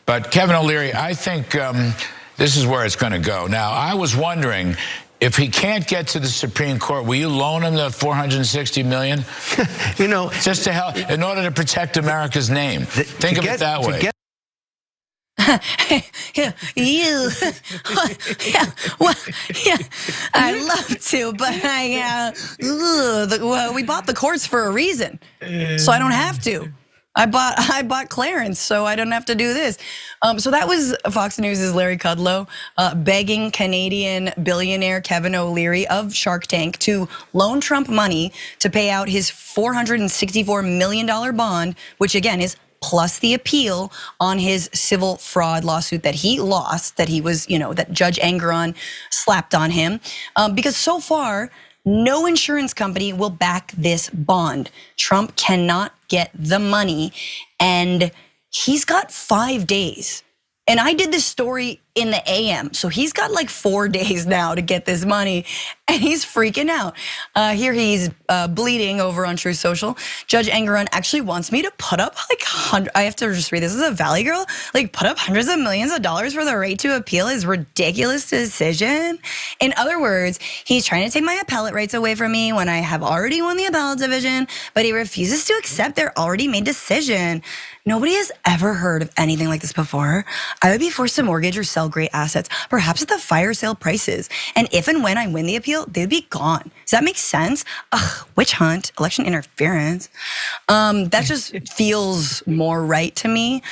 But Kevin O'Leary, I think this is where it's going to go. Now, I was wondering, if he can't get to the Supreme Court, will you loan him the $460 million? You know, just to help, in order to protect America's name. Think of it that way. Yeah, you. Well, yeah, I'd love to, but we bought the courts for a reason, so I don't have to. I bought Clarence, so I don't have to do this. So that was Fox News' Larry Kudlow begging Canadian billionaire Kevin O'Leary of Shark Tank to loan Trump money to pay out his $464 million bond, which again is plus the appeal on his civil fraud lawsuit that he lost, that he was, that Judge Engoron slapped on him. Because so far, no insurance company will back this bond. Trump cannot get the money, and he's got 5 days. And I did this story in the AM, so he's got like 4 days now to get this money, and he's freaking out. Here he's bleeding over on Truth Social. Judge Engoron actually wants me to put up like I have to just read this as a Valley girl, like put up hundreds of millions of dollars for the right to appeal his ridiculous decision. In other words, he's trying to take my appellate rights away from me when I have already won the appellate division, but he refuses to accept their already made decision. Nobody has ever heard of anything like this before. I would be forced to mortgage or sell great assets, perhaps at the fire sale prices. And if and when I win the appeal, they'd be gone. Does that make sense? Ugh, witch hunt, election interference. That just feels more right to me.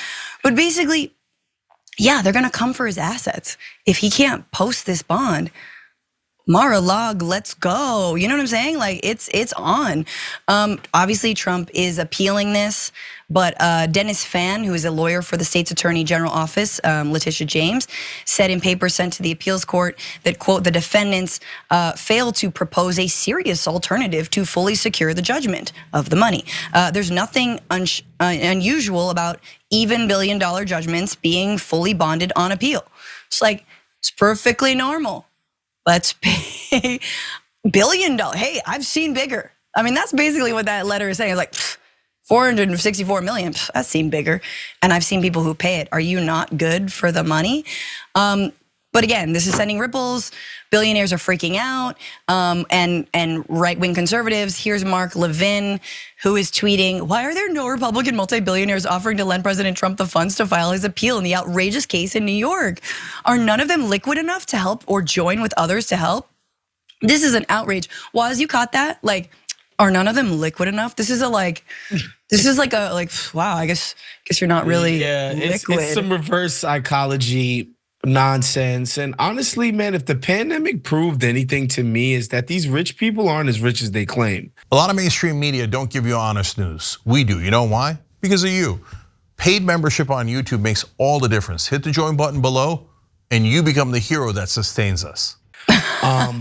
But basically, yeah, they're gonna come for his assets. If he can't post this bond, Mar-a-Lago, let's go. You know what I'm saying? Like it's on. Obviously Trump is appealing this, but Dennis Fan, who is a lawyer for the state's attorney general office, Letitia James, said in papers sent to the appeals court that, quote, the defendants failed to propose a serious alternative to fully secure the judgment of the money. There's nothing unusual about even billion-dollar judgments being fully bonded on appeal. It's like, it's perfectly normal. Let's pay $1 billion. Hey, I've seen bigger. I mean, that's basically what that letter is saying. It's like 464 million, that seemed bigger. And I've seen people who pay it. Are you not good for the money? But again, this is sending ripples. Billionaires are freaking out, and right-wing conservatives. Here's Mark Levin, who is tweeting, why are there no Republican multi-billionaires offering to lend President Trump the funds to file his appeal in the outrageous case in New York? Are none of them liquid enough to help or join with others to help? This is an outrage. Waz, you caught that? Like, are none of them liquid enough? This is a wow, I guess you're not really liquid. It's some reverse psychology nonsense. And honestly, man, if the pandemic proved anything to me, is that these rich people aren't as rich as they claim. A lot of mainstream media don't give you honest news. We do. You know why? Because of you. Paid membership on YouTube makes all the difference. Hit the join button below and you become the hero that sustains us.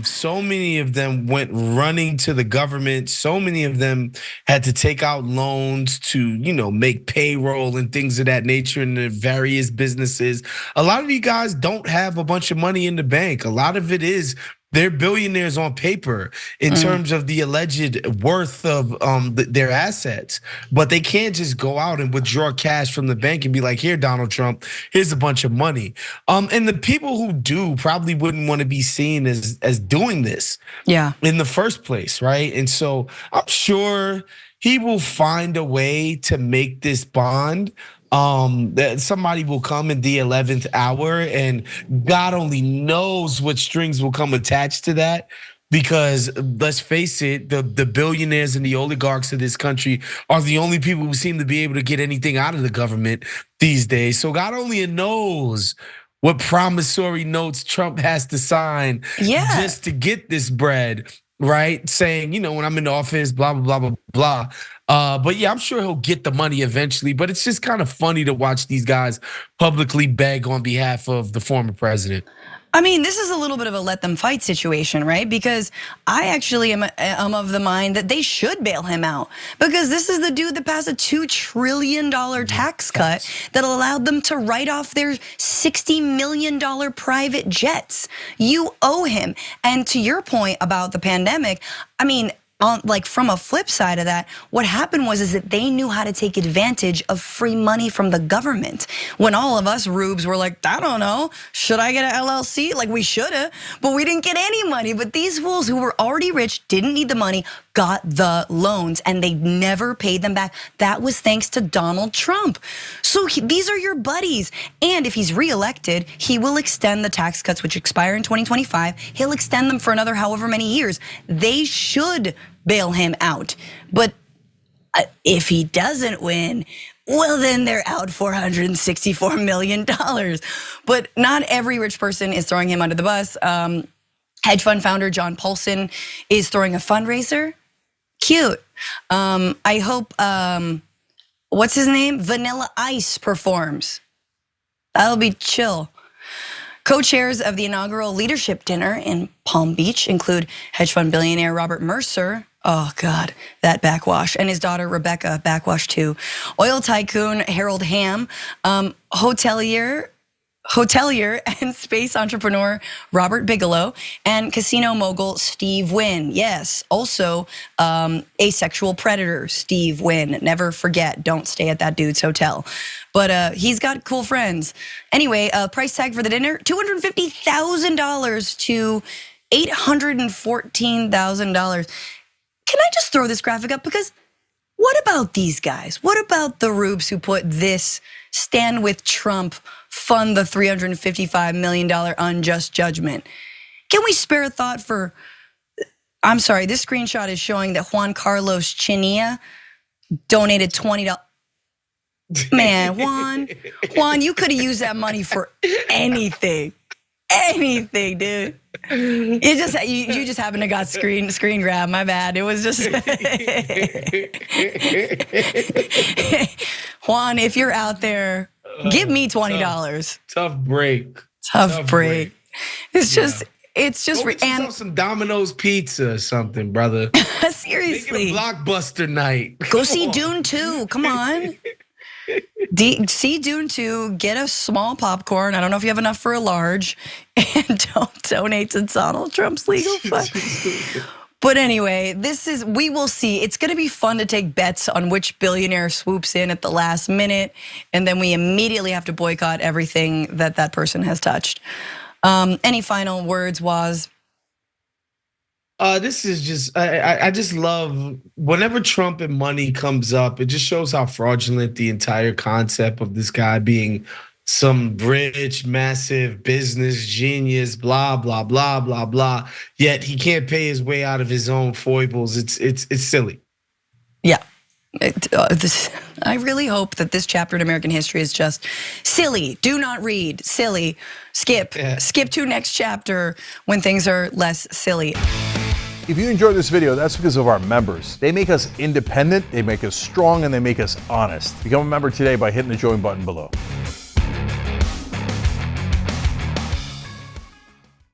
So many of them went running to the government. So many of them had to take out loans to, make payroll and things of that nature in their various businesses. A lot of you guys don't have a bunch of money in the bank. A lot of it is they're billionaires on paper in terms of the alleged worth of their assets, but they can't just go out and withdraw cash from the bank and be like, here, Donald Trump, here's a bunch of money. And the people who do probably wouldn't want to be seen as doing this in the first place, right? And so I'm sure he will find a way to make this bond. That somebody will come in the 11th hour, and God only knows what strings will come attached to that. Because let's face it, the billionaires and the oligarchs of this country are the only people who seem to be able to get anything out of the government these days. So God only knows what promissory notes Trump has to sign just to get this bread, right? Saying, when I'm in the office, blah, blah, blah, blah, blah. But yeah, I'm sure he'll get the money eventually, but it's just kind of funny to watch these guys publicly beg on behalf of the former president. I mean, this is a little bit of a let them fight situation, right? Because I actually am of the mind that they should bail him out, because this is the dude that passed a $2 trillion tax cut that allowed them to write off their $60 million private jets. You owe him. And to your point about the pandemic, I mean, from a flip side of that, what happened was that they knew how to take advantage of free money from the government. When all of us rubes were like, I don't know, should I get an LLC? Like we shoulda, but we didn't get any money. But these fools who were already rich, didn't need the money, got the loans and they never paid them back. That was thanks to Donald Trump. So these are your buddies. And if he's reelected, he will extend the tax cuts which expire in 2025. He'll extend them for another however many years. They should bail him out. But if he doesn't win, well, then they're out $464 million. But not every rich person is throwing him under the bus. Hedge fund founder John Paulson is throwing a fundraiser. Cute. I hope, what's his name? Vanilla Ice performs. That'll be chill. Co-chairs of the inaugural leadership dinner in Palm Beach include hedge fund billionaire Robert Mercer. Oh God, that backwash. And his daughter Rebecca, backwash too. Oil tycoon Harold Hamm, hotelier and space entrepreneur Robert Bigelow, and casino mogul Steve Wynn. Yes, also asexual predator Steve Wynn. Never forget, don't stay at that dude's hotel. But he's got cool friends. Anyway, price tag for the dinner, $250,000 to $814,000. Can I just throw this graphic up? Because what about these guys? What about the rubes who put this stand with Trump, fund the $355 million unjust judgment? Can we spare a thought for, I'm sorry, this screenshot is showing that Juan Carlos Chinilla donated $20. Man, Juan, you could have used that money for anything. Anything, dude. You just happened to got screen grab. My bad. It was just Juan. If you're out there, give me $20. Tough break. Tough break. It's just. Go get yourself some Domino's pizza or something, brother. Seriously. Make it a blockbuster night. Go see Dune 2. Come on. See Dune 2, get a small popcorn. I don't know if you have enough for a large, and don't donate to Donald Trump's legal fund. But anyway, we will see. It's gonna be fun to take bets on which billionaire swoops in at the last minute, and then we immediately have to boycott everything that person has touched. Any final words, Waz? This is just, I just love whenever Trump and money comes up, it just shows how fraudulent the entire concept of this guy being some rich, massive business genius, blah, blah, blah, blah, blah. Yet he can't pay his way out of his own foibles. It's silly. Yeah. I really hope that this chapter in American history is just silly. Do not read. Silly. Skip. Yeah. Skip to next chapter when things are less silly. If you enjoyed this video, that's because of our members. They make us independent, they make us strong, and they make us honest. Become a member today by hitting the join button below.